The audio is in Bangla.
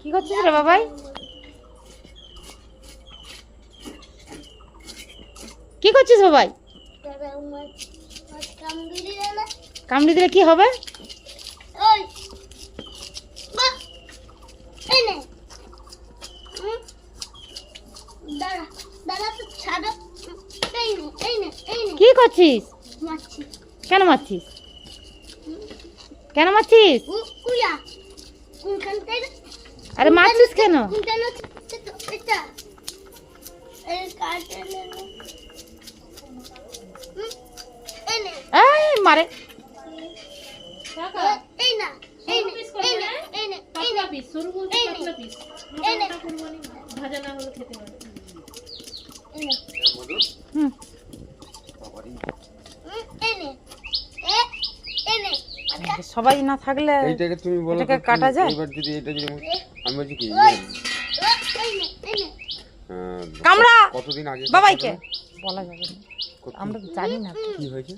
কি করছিস রে বাবাই? কি করছিস বাবাই? কামড়ি দিলে কি হবে? কি করছিস? কেন মারছিস? কেন মারছিস? আরে মারছিস কেন? এই মারে। সবাই না থাকলে এইটাকে তুমি বলো এটাকে কাটা যায়? এবার যদি এটা যদি আমি বলছি কি কামড়া কতদিন আগে বাবাইকে বলা যাবে না, আমরা জানি না কি হয়েছে?